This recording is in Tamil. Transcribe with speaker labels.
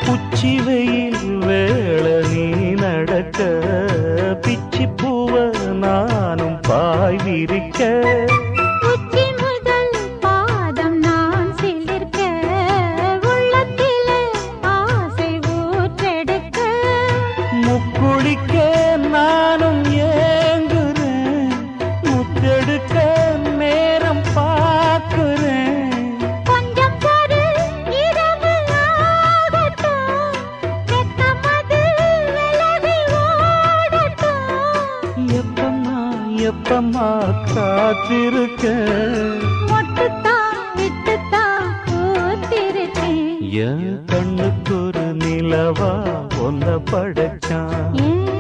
Speaker 1: உச்சி வெயில் வேள நீ நடக்க பிச்சி பூவ நானும் பாய் விரிக்க
Speaker 2: உச்சி முதல் பாதம் நான் சிலிர்க்க உள்ளத்திலே ஆசை ஊற்றெடுக்க
Speaker 1: முக்குளிக்க நானும் ஏங்குறேன் முத்தெடுக்க நேரம் பார்க்கிறேன்
Speaker 2: கொஞ்சம் பொறு இரவு ஆகட்டும் வெக்கமது விலகி ஓடட்டும்
Speaker 1: எப்பம்மா எப்பம்மா காத்திருக்கேன்
Speaker 2: மொட்டுத்தான் விட்டுத்தான் பூத்திருக்கேன்
Speaker 1: என் கண்ணுக்கு ஒரு நிலவா ஒன்ன படைச்சான்
Speaker 2: ஏன்